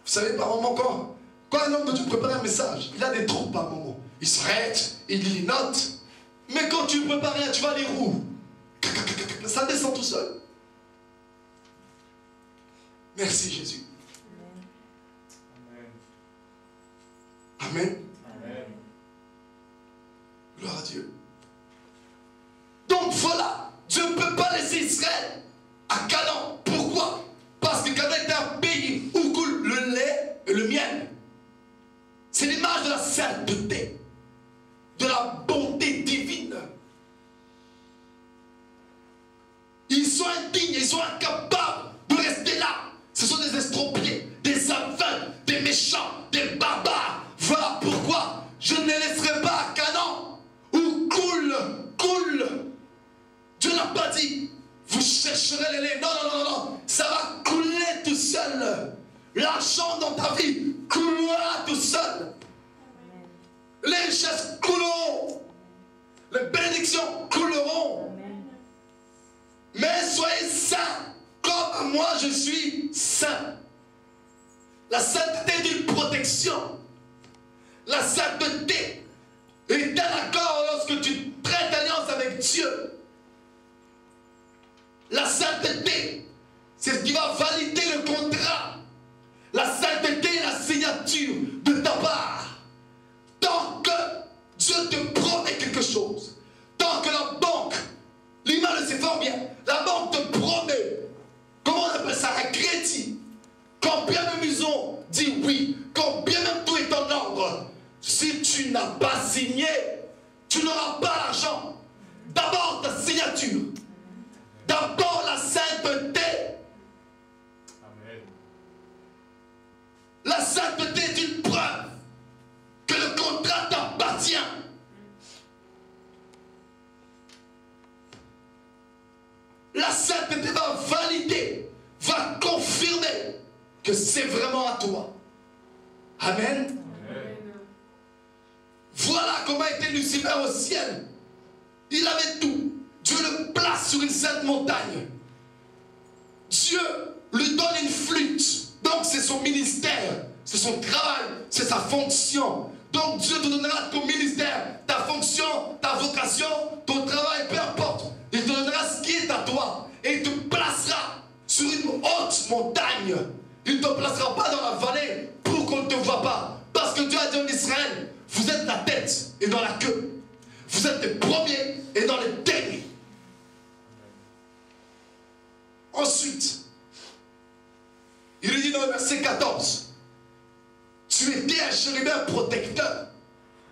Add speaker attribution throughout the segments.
Speaker 1: Vous savez, par moment, quand un homme de Dieu prépare un message, il a des troubles par moment. Il s'arrête, il lit les notes. Mais quand tu ne prépares rien, tu vas lire où? Ça descend tout seul. Merci Jésus. Amen. Amen. Gloire à Dieu. Donc voilà, Dieu ne peut pas laisser Israël à Canaan. Pourquoi? Parce que Canaan est un pays où coule le lait et le miel. C'est l'image de la sainteté, de la bonté divine. Ils sont indignes, ils sont incapables de rester là. Ce sont des estropiés, des aveugles, des méchants, des barbares. Voilà pourquoi je ne les laisserai pas à Canaan où coule. Dieu n'a pas dit, vous chercherez les laits. Non, non, non, non. Ça va couler tout seul. L'argent dans ta vie coulera tout seul. Les richesses couleront. Les bénédictions couleront. Mais soyez saints, comme moi je suis saint. La sainteté est une protection. La sainteté est un accord lorsque tu traites alliance avec Dieu. La sainteté, c'est ce qui va valider le contrat. La sainteté est la signature de ta part. Tant que Dieu te promet quelque chose, tant que la banque, l'image c'est fort bien, la banque te promet, comment on appelle ça, un crédit. Quand bien même ils ont dit oui, quand bien même tout est en ordre, si tu n'as pas signé, tu n'auras pas l'argent. D'abord ta signature, d'abord la sainteté. Amen. La sainteté est une preuve que le contrat t'appartient. La sainteté va valider, va confirmer que c'est vraiment à toi. Amen. Amen. Voilà comment était Lucifer au ciel. Il avait tout. Dieu le place sur une sainte montagne. Dieu lui donne une flûte. Donc c'est son ministère, c'est son travail, c'est sa fonction. Donc Dieu te donnera ton ministère, ta fonction, ta vocation, ton travail, peu importe. Il te donnera ce qui est à toi. Et il te placera sur une haute montagne. Il ne te placera pas dans la vallée pour qu'on ne te voie pas. Parce que Dieu a dit en Israël, vous êtes la tête et dans la queue. Vous êtes les premiers et dans les derniers. Ensuite, il lui dit dans le verset 14, tu étais un chérubin protecteur,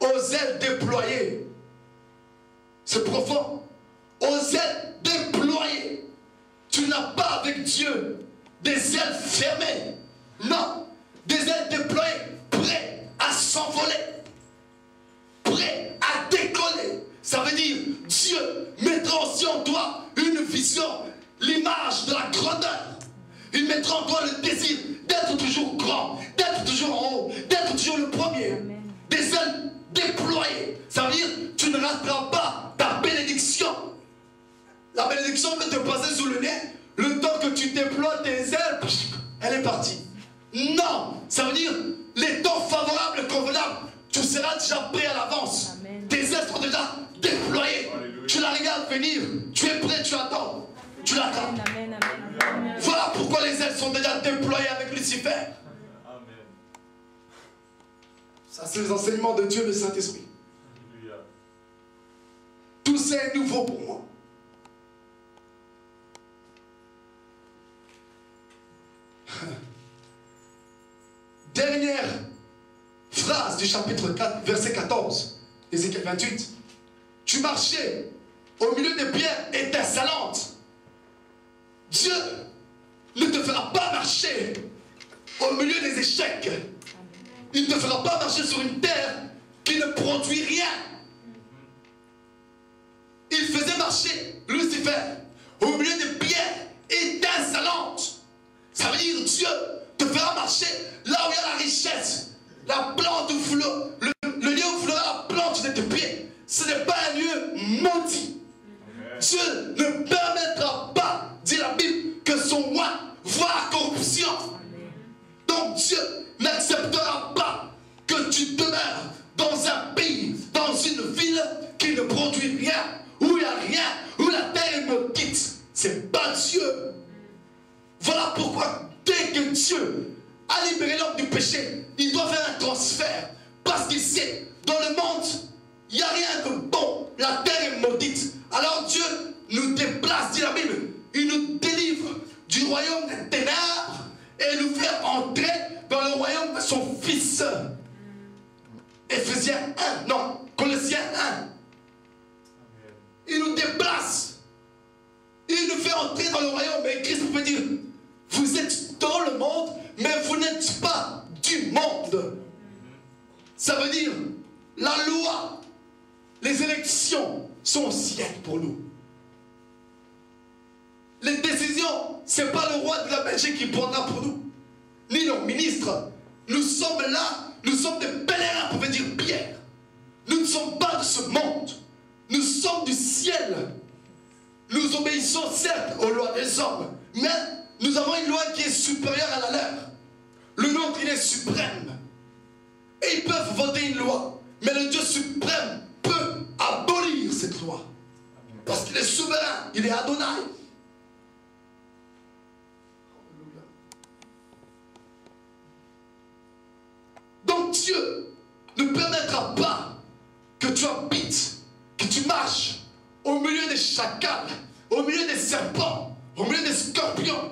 Speaker 1: aux ailes déployées. C'est profond. Aux ailes déployées. Tu n'as pas avec Dieu des ailes fermées. Non, des ailes déployées, prêtes à s'envoler, prêtes à décoller. Ça veut dire, Dieu mettra aussi en toi une vision, l'image de la grandeur. Il mettra en toi le désir d'être toujours grand, d'être toujours en haut, d'être toujours le premier. Amen. Des ailes déployées. Ça veut dire, tu ne rateras pas ta bénédiction. La bénédiction peut te passer sous le nez. Le temps que tu déploies tes ailes, elle est partie. Non, ça veut dire, les temps favorables, convenables, tu seras déjà prêt à l'avance. Tes ailes sont déjà déployées. Alléluia. Tu la regardes venir. Tu es prêt, tu attends. Tu l'attends. Voilà pourquoi les ailes sont déjà déployées avec Lucifer. Amen. Ça, c'est les enseignements de Dieu, le Saint-Esprit. Tout ça est nouveau pour moi. Dernière phrase du chapitre 4, verset 14, Ézéchiel 28. Tu marchais au milieu des pierres étincelantes. Dieu ne te fera pas marcher au milieu des échecs. Il ne te fera pas marcher sur une terre qui ne produit rien. Il faisait marcher Lucifer au milieu des pierres étincelantes. Ça veut dire Dieu te fera marcher là où il y a la richesse, la plante où flot, le lieu où fleura la plante de tes pieds. Ce n'est pas un lieu maudit. Dieu ne permettra pas, dit la Bible, que son roi voit la corruption. Donc Dieu Voilà pourquoi dès que Dieu a libéré l'homme du péché, il doit faire un transfert. Parce qu'il sait, dans le monde, il n'y a rien de bon. La terre est maudite. Alors Dieu nous déplace, dit la Bible. Il nous délivre du royaume des ténèbres et nous fait entrer dans le royaume de son Fils. Éphésiens 1, non, Colossiens 1. Il nous déplace. Il nous fait entrer dans le royaume. Et Christ peut dire, vous êtes dans le monde, mais vous n'êtes pas du monde. Ça veut dire, la loi, les élections sont au ciel pour nous. Les décisions, ce n'est pas le roi de la Belgique qui prendra pour nous, ni nos ministres. Nous sommes là, nous sommes des pèlerins, pour dire Pierre. Nous ne sommes pas de ce monde. Nous sommes du ciel. Nous obéissons certes aux lois des hommes, mais nous avons une loi qui est supérieure à la leur. Le nôtre, il est suprême. Et ils peuvent voter une loi, mais le Dieu suprême peut abolir cette loi. Parce qu'il est souverain, il est Adonai. Donc Dieu ne permettra pas que tu habites, que tu marches au milieu des chacals, au milieu des serpents, au milieu des scorpions.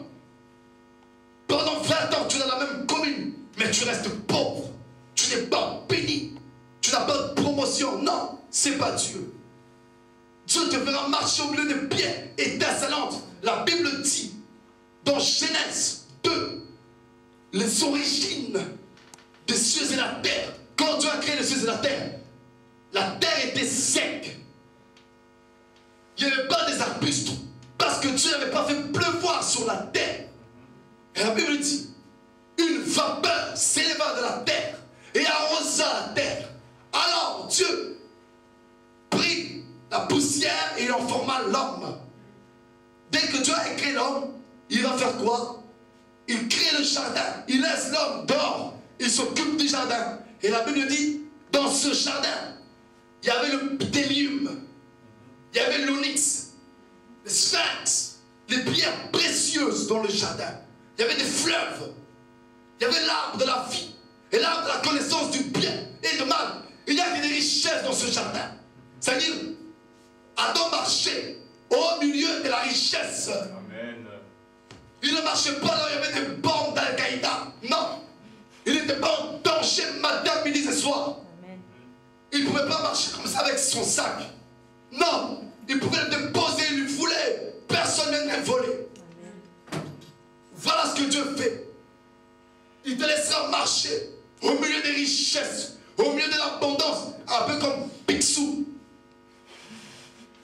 Speaker 1: Pendant 20 ans, tu es dans la même commune, mais tu restes pauvre. Tu n'es pas béni. Tu n'as pas de promotion. Non, c'est pas Dieu. Dieu te fera marcher au milieu des pierres étincelantes. La Bible dit, dans Genèse 2, les origines des cieux et la terre. Quand Dieu a créé les cieux et la terre était sec. Il n'y avait pas des arbustes. Parce que Dieu n'avait pas fait pleuvoir sur la terre. Et la Bible dit, une vapeur s'éleva de la terre et arrosa la terre. Alors Dieu prit la poussière et il en forma l'homme. Dès que Dieu a créé l'homme, il va faire quoi? Il crée le jardin. Il laisse l'homme dehors. Il s'occupe du jardin. Et la Bible dit, dans ce jardin, il y avait le bdellium, il y avait l'onyx, le sphinx, les pierres précieuses dans le jardin. Il y avait des fleuves. Il y avait l'arbre de la vie et l'arbre de la connaissance du bien et du mal. Il y avait des richesses dans ce jardin. C'est-à-dire, Adam marchait au milieu de la richesse. Amen. Il ne marchait pas là où il y avait des bombes d'Al-Qaïda. Non. Il n'était pas en danger matin, midi et soir. Amen. Il ne pouvait pas marcher comme ça avec son sac. Non. Il pouvait le déposer, il lui voulait. Personne ne l'a volé. Voilà ce que Dieu fait. Il te laissera marcher au milieu des richesses, au milieu de l'abondance, un peu comme Picsou.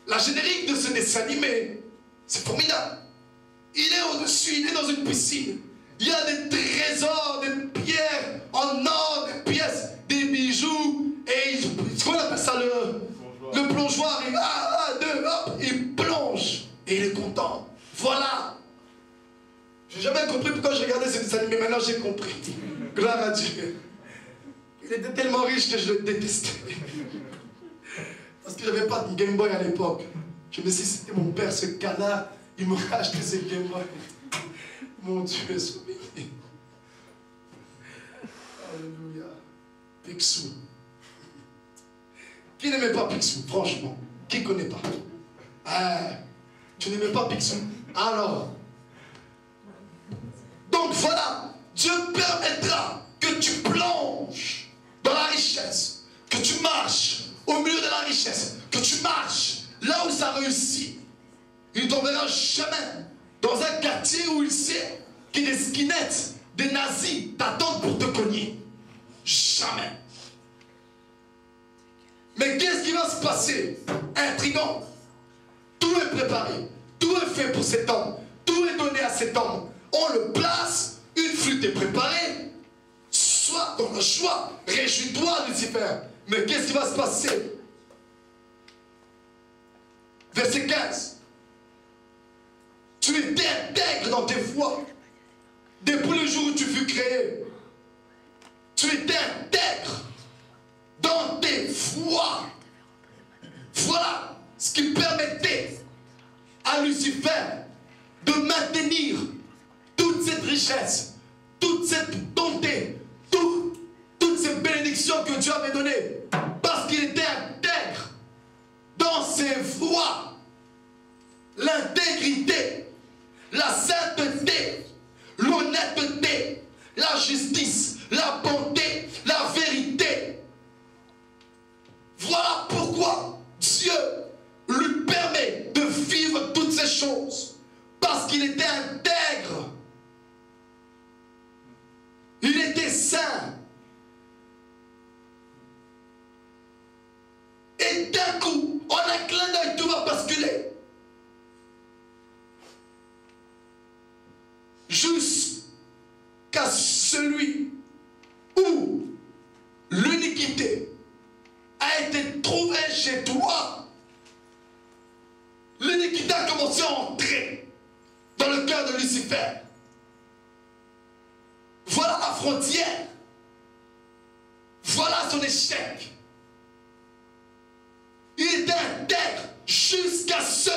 Speaker 1: La générique de ce dessin animé, c'est formidable. Il est au-dessus, il est dans une piscine. Il y a des trésors, des pierres en or, des pièces, des bijoux. Et comment on appelle ça, le plongeoir. Il va, hop, il plonge. Et il est content. Voilà. J'ai jamais compris pourquoi je regardais ce dessin animé. Maintenant j'ai compris. Gloire à Dieu. Il était tellement riche que je le détestais. Parce que j'avais pas de Game Boy à l'époque. Je me suis dit, c'était mon père, ce canard. Il m'aurait acheté ce Game Boy. Mon Dieu, soumis. Alléluia. Picsou. Qui n'aimait pas Picsou, franchement? Qui ne connaît pas? Tu n'aimais pas Picsou? Alors. Donc voilà, Dieu permettra que tu plonges dans la richesse, que tu marches au milieu de la richesse, que tu marches là où ça réussit. Il ne t'enverra jamais dans un quartier où il sait que des skinheads, des nazis t'attendent pour te cogner. Jamais. Mais qu'est-ce qui va se passer? Intriguant. Tout est préparé. Tout est fait pour cet homme. Tout est donné à cet homme. On le place, une flûte est préparée. Sois dans le choix. Réjouis-toi, Lucifer. Mais qu'est-ce qui va se passer? Verset 15. Tu étais intègre dans tes voies. Depuis le jour où tu fus créé. Tu étais intègre dans tes voies. Voilà ce qui permettait à Lucifer de maintenir toutes cette richesse, toute cette bonté, toutes ces bénédictions que Dieu avait données, parce qu'il était intègre dans ses voies, l'intégrité, la sainteté, l'honnêteté, la justice, la bonté, la vérité. Voilà pourquoi Dieu lui permet de vivre toutes ces choses. Parce qu'il était intègre. Il était saint. Et d'un coup, en un clin d'œil, tout va basculer. Jusqu'à celui où l'iniquité a été trouvée chez toi. L'iniquité a commencé à entrer dans le cœur de Lucifer. Voilà la frontière. Voilà son échec. Il était intègre jusqu'à ce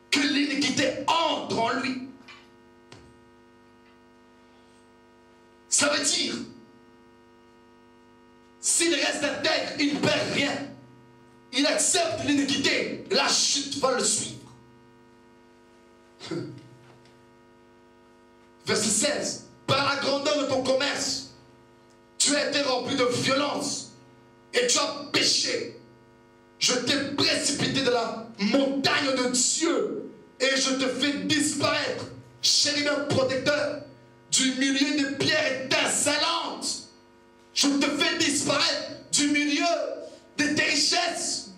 Speaker 1: que l'iniquité entre en lui. Ça veut dire, s'il reste intègre, il ne perd rien. Il accepte l'iniquité, la chute va le suivre. Verset 16. Par la grandeur de ton commerce, tu as été rempli de violence et tu as péché. Je t'ai précipité de la montagne de Dieu et je te fais disparaître, chérubin protecteur, du milieu des pierres étincelantes. Je te fais disparaître du milieu de tes richesses,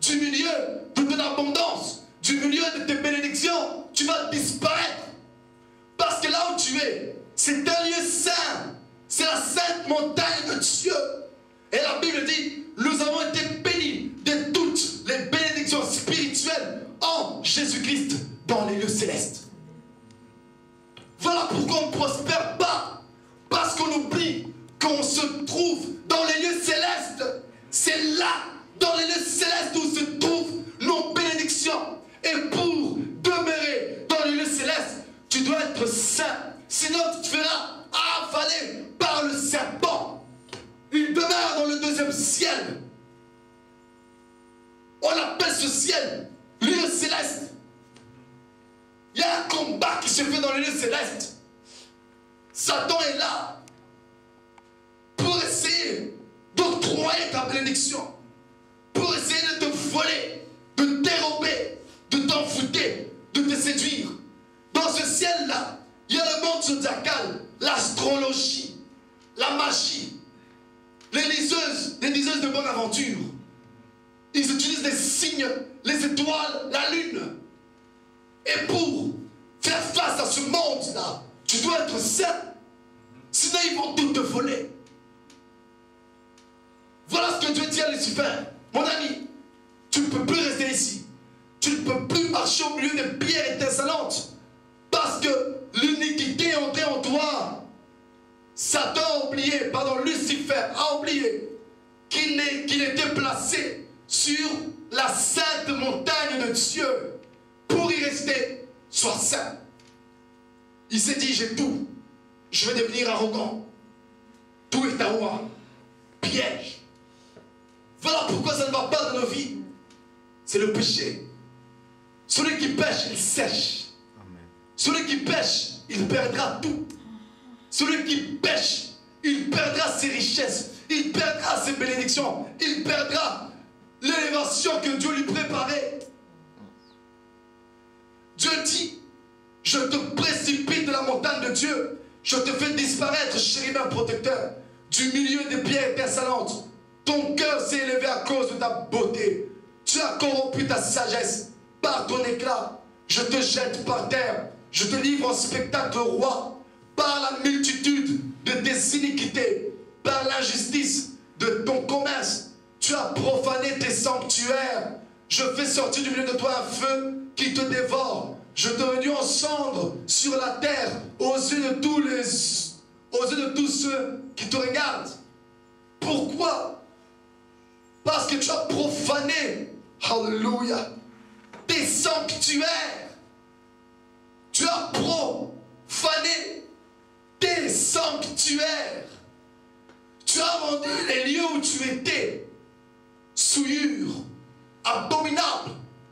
Speaker 1: du milieu de ton abondance, du milieu de tes bénédictions. Tu vas disparaître. Parce que là où tu es, c'est un lieu saint. C'est la sainte montagne de Dieu. Et la Bible dit, nous avons été bénis de toutes les bénédictions spirituelles en Jésus-Christ dans les lieux célestes. Voilà pourquoi on ne prospère pas. Parce qu'on oublie qu'on se trouve dans les lieux célestes. C'est là, dans les lieux célestes, où se trouvent nos bénédictions. Et pour demeurer dans les lieux célestes, tu dois être saint. Sinon, tu te feras avaler par le serpent. Il demeure dans le deuxième ciel. On appelle ce ciel lieu céleste. Il y a un combat qui se fait dans les lieux célestes. Satan est là pour essayer d'octroyer ta bénédiction, pour essayer de te voler, de te dérober, de t'envoûter, de te séduire. Dans ce ciel-là, il y a le monde zodiacal, l'astrologie, la magie, les liseuses de bonne aventure. Ils utilisent les signes, les étoiles, la lune. Et pour faire face à ce monde-là, tu dois être saint. Sinon, ils vont tout te voler. Voilà ce que Dieu dit à Lucifer. Mon ami, tu ne peux plus rester ici. Tu ne peux plus marcher au milieu des pierres étincelantes. Parce que l'iniquité est entrée en toi. Satan a oublié, Lucifer a oublié qu'il était placé sur la sainte montagne de Dieu. Pour y rester, sois saint. Il s'est dit, j'ai tout. Je vais devenir arrogant. Tout est à moi. Piège. Voilà pourquoi ça ne va pas dans nos vies. C'est le péché. Celui qui pêche, il sèche. Amen. Celui qui pêche, il perdra tout. Celui qui pêche, il perdra ses richesses. Il perdra ses bénédictions. Il perdra l'élévation que Dieu lui préparait. Dieu dit, je te précipite de la montagne de Dieu. Je te fais disparaître, chérubin protecteur, du milieu des pierres étincelantes. Ton cœur s'est élevé à cause de ta beauté. Tu as corrompu ta sagesse par ton éclat. Je te jette par terre. Je te livre en spectacle roi. Par la multitude de tes iniquités, par l'injustice de ton commerce, tu as profané tes sanctuaires. Je fais sortir du milieu de toi un feu qui te dévore. Je te réduis en cendres sur la terre aux yeux de tous ceux qui te regardent. Pourquoi? Parce que tu as profané, alléluia, tes sanctuaires. Tu as profané sanctuaire. Tu as rendu les lieux où tu étais souillure, abominable.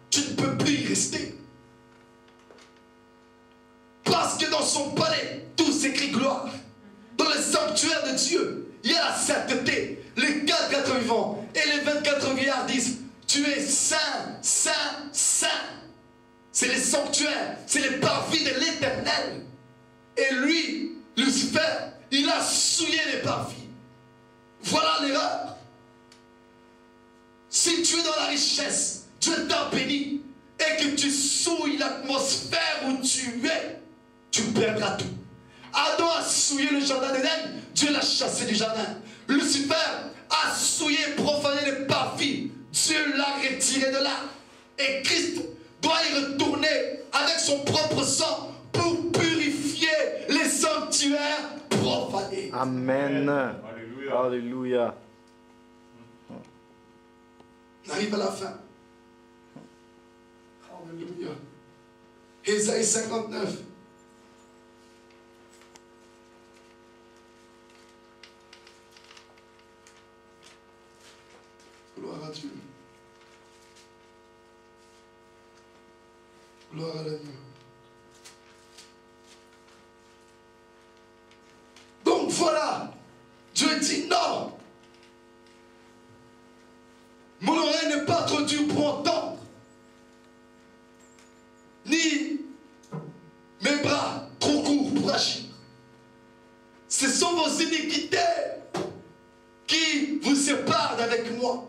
Speaker 1: Tu ne peux plus y rester. Parce que dans son palais, tout s'écrit gloire. Dans le sanctuaire de Dieu, il y a la sainteté. Les 4 vivants et les 24 vieillards disent, tu es saint, saint, saint. C'est les sanctuaires, c'est les parvis de l'Éternel. Et lui, Lucifer, il a souillé les parvis. Voilà l'erreur. Si tu es dans la richesse, Dieu t'a béni, et que tu souilles l'atmosphère où tu es, tu perdras tout. Adam a souillé le jardin d'Éden, Dieu l'a chassé du jardin. Lucifer a souillé, profané les parvis, Dieu l'a retiré de là. Et Christ doit y retourner avec son propre sang pour purifier les sanctuaires profanés.
Speaker 2: Amen. Alléluia. Alléluia.
Speaker 1: On arrive à la fin. Alléluia. Ésaïe 59. Gloire à Dieu. Gloire à l'agneau. Donc voilà, Dieu dit non. Mon oreille n'est pas trop dure pour entendre, ni mes bras trop courts pour agir. Ce sont vos iniquités qui vous séparent d'avec moi.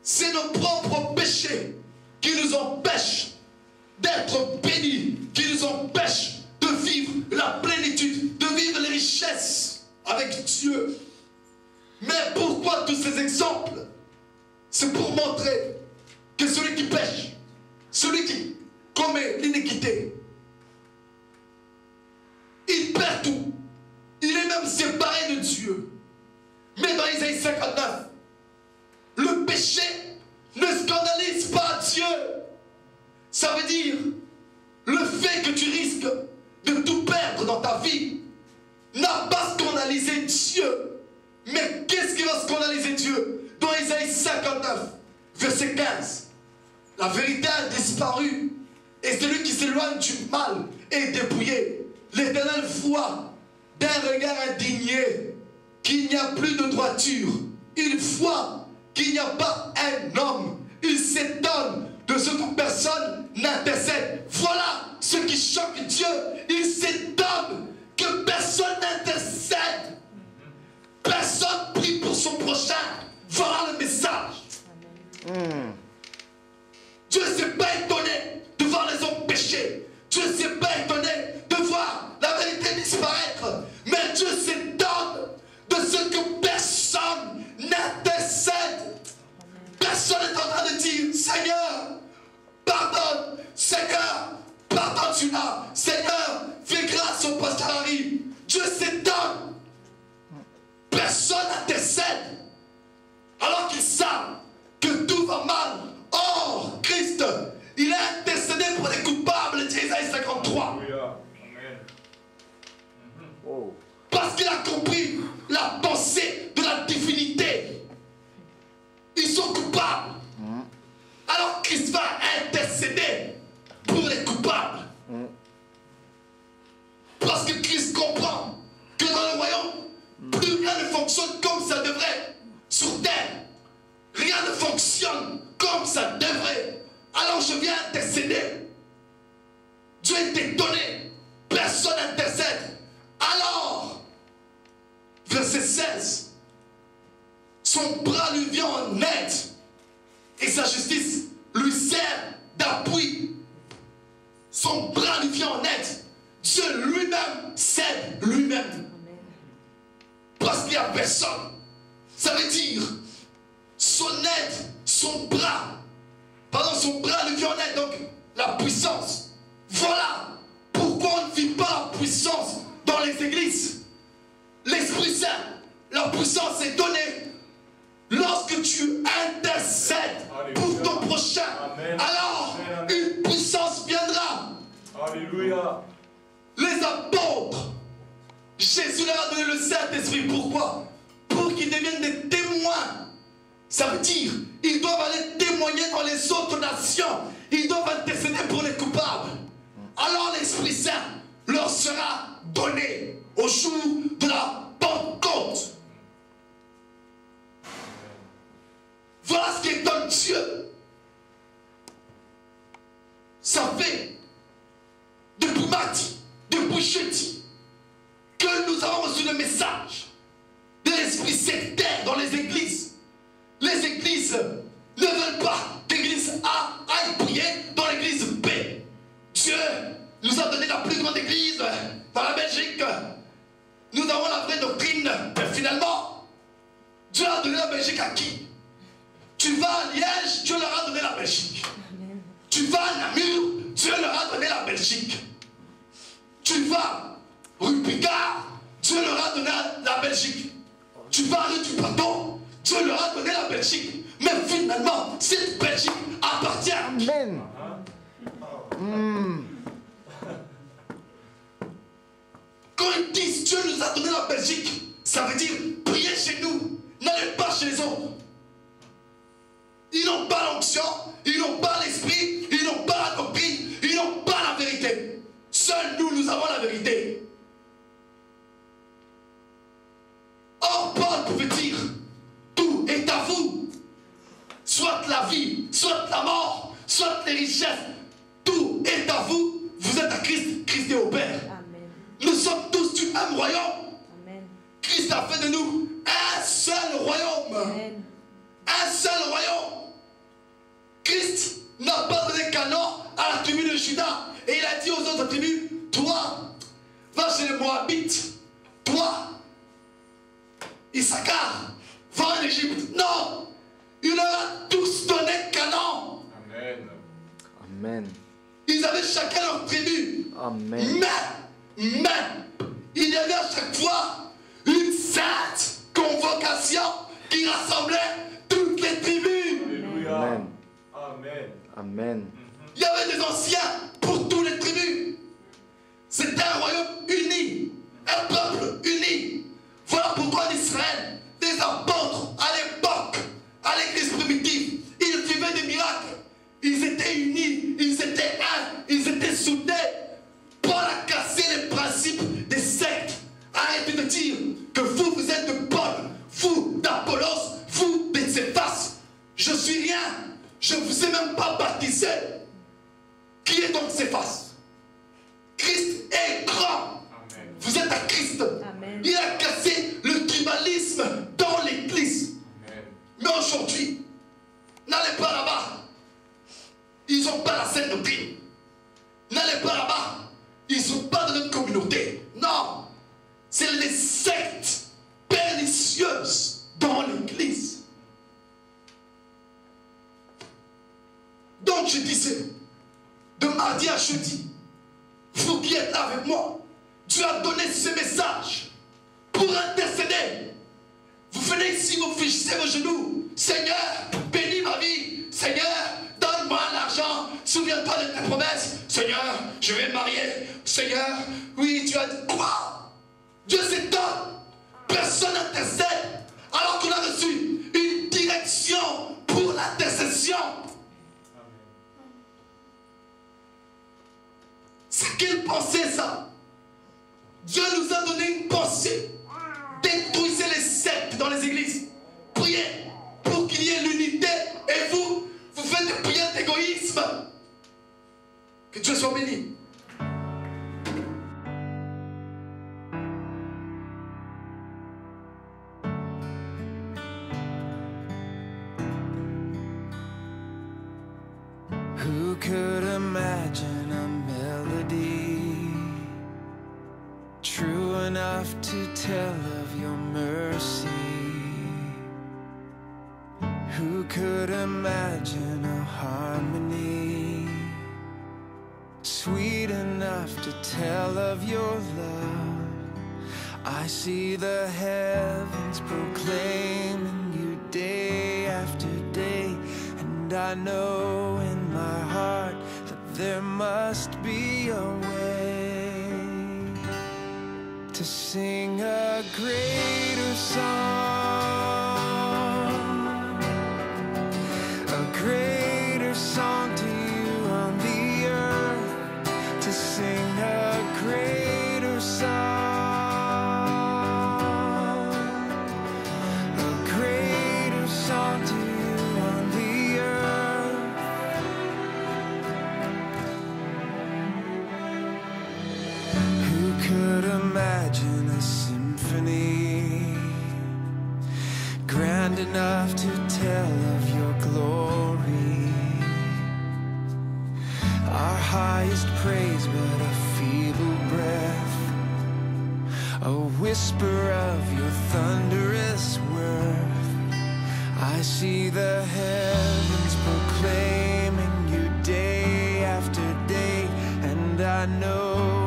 Speaker 1: C'est nos propres péchés qui nous empêchent d'être bénis, qui nous empêchent de vivre la plénitude, de vivre les richesses avec Dieu. Mais pourquoi tous ces exemples? C'est pour montrer que celui qui pêche, celui qui commet l'iniquité, il perd tout. Il est même séparé de Dieu. Mais dans Isaïe 59, le péché ne scandalise pas Dieu. Ça veut dire le fait que tu risques de tout perdre dans ta vie n'a pas scandalisé Dieu. Mais qu'est-ce qui va scandaliser Dieu? Dans Isaïe 59, verset 15, la vérité a disparu et celui qui s'éloigne du mal est dépouillé. L'Éternel voit d'un regard indigné qu'il n'y a plus de droiture. Il voit qu'il n'y a pas un homme. Il s'étonne de ce que personne n'intercède. Voilà ce qui choque Dieu. Il s'étonne que personne n'intercède. Personne prie pour son prochain. Voilà le message. Dieu ne s'est pas étonné de voir les hommes pécher. Dieu ne s'est pas étonné de voir la vérité disparaître. Mais Dieu s'étonne de ce que personne n'intercède. Personne n'est en train de dire, Seigneur, pardonne. Seigneur, pardonne-tu-là. Seigneur, fais grâce au pasteur Harry. Dieu s'étonne. Personne n'intercède. Alors qu'ils savent que tout va mal. Or, Christ, il a intercédé pour les coupables d'Isaïe 53. Parce qu'il a compris la pensée de la divinité. Ils sont coupables. Alors Christ va intercéder pour les coupables. Parce que Christ comprend que dans le royaume, plus rien ne fonctionne comme ça devrait. Sur terre, rien ne fonctionne comme ça devrait. Alors je viens intercéder. Dieu est étonné. Personne n'intercède. Alors, verset 16, son bras lui vient en aide et sa justice lui sert d'appui. Son bras lui vient en aide. Dieu lui-même s'aide lui-même. Parce qu'il n'y a personne. Ça veut dire son aide, son bras. Pardon, son bras lui vient en aide. Donc la puissance. Voilà pourquoi on ne vit pas la puissance dans les églises. L'Esprit Saint, la puissance est donnée lorsque tu intercèdes pour ton prochain. Amen. Alors une puissance viendra.
Speaker 2: Alléluia.
Speaker 1: Les apôtres Jésus leur a donné le Saint-Esprit. Pourquoi? Pour qu'ils deviennent des témoins. Ça veut dire, ils doivent aller témoigner dans les autres nations. Ils doivent intercéder pour les coupables. Alors l'Esprit Saint leur sera donné au jour de la Pentecôte. Voilà ce qui étonne Dieu. Ça fait depuis mardi, depuis jeudi, que nous avons reçu le message de l'esprit sectaire dans les églises. Les églises ne veulent pas qu'église A aille prier dans l'église B. Dieu nous a donné la plus grande église dans la Belgique. Nous avons la vraie doctrine. Mais finalement, Dieu a donné la Belgique à qui? Tu vas à Liège, Dieu leur a donné la Belgique. Tu vas à Namur, Dieu leur a donné la Belgique. Tu vas rue Picard, Dieu leur a donné la Belgique. Tu vas à rue du Plateau, Dieu leur a donné la Belgique. Mais finalement, cette Belgique appartient à qui?
Speaker 2: Amen.
Speaker 1: Quand ils disent Dieu nous a donné la Belgique, ça veut dire priez chez nous, n'allez pas chez les autres. Ils n'ont pas l'onction, ils n'ont pas l'esprit, ils n'ont pas la doctrine, ils n'ont pas la vérité. Seuls nous, nous avons la vérité. Or, Paul pouvait dire, tout est à vous. Soit la vie, soit la mort, soit les richesses. Tout est à vous. Vous êtes à Christ, Christ est au Père.
Speaker 3: Amen.
Speaker 1: Nous sommes tous du même royaume.
Speaker 3: Amen.
Speaker 1: Christ a fait de nous un seul royaume.
Speaker 3: Amen.
Speaker 1: Un seul royaume. Christ n'a pas donné canon à la tribu de Juda. Et il a dit aux autres tribus, toi, va chez les Moabites. Toi, Issachar, va en Égypte. Non, il leur a tous donné canon.
Speaker 4: Amen.
Speaker 2: Amen.
Speaker 1: Ils avaient chacun leur tribu.
Speaker 2: Amen.
Speaker 1: Mais, il y avait à chaque fois une sainte convocation qui rassemblait toutes les tribus.
Speaker 4: Alléluia.
Speaker 2: Amen.
Speaker 4: Amen.
Speaker 2: Amen.
Speaker 1: Il y avait des anciens pour toutes les tribus. C'était un royaume uni, un peuple uni. Voilà pourquoi en Israël, les apôtres à l'époque, à l'église primitive, ils vivaient des miracles. Ils étaient unis, ils étaient un, ils étaient soudés. Paul a cassé les principes des sectes. Arrêtez de dire que vous êtes de Paul, vous d'Apollos, vous de Céphas. Je suis rien. Je ne vous ai même pas baptisé. Qui est donc Céphas? Christ est grand.
Speaker 4: Amen.
Speaker 1: Vous êtes à Christ.
Speaker 3: Amen.
Speaker 1: Il a cassé le tribalisme dans l'église.
Speaker 4: Amen.
Speaker 1: Mais aujourd'hui, n'allez pas là-bas. Ils n'ont pas la sainte doctrine. N'allez pas là-bas. Ils ne sont pas de notre communauté. Non. C'est les sectes pernicieuses dans l'église. Donc je disais, de mardi à jeudi, vous qui êtes là avec moi, Dieu a donné ce message pour intercéder. Vous venez ici, vous fichez vos genoux. Seigneur, bénis ma vie. Seigneur, donne-moi l'argent. Souviens-toi de tes promesses. Seigneur, je vais me marier. Seigneur, oui, tu as dit quoi? Dieu s'étonne. Personne n'intercède. Alors qu'on a reçu une direction pour l'intercession. C'est quelle pensée ça? Dieu nous a donné une pensée. Détruisez les sectes dans les églises. Priez pour qu'il y ait l'unité. Et vous faites des prières d'égoïsme. Que Dieu soit béni.
Speaker 5: Who could imagine a melody true enough to tell of your mercy? Who could imagine a harmony sweet enough to tell of your love? I see the heavens proclaiming you day after day, and I know in my heart that there must be a way. to sing a greater song, a greater song to you on the earth, to sing a greater song, a greater song to you on the earth. Who could imagine a symphony grand enough to tell of your glory? Our highest praise but a feeble breath, a whisper of your thunderous worth. I see the heavens proclaiming you day after day, and I know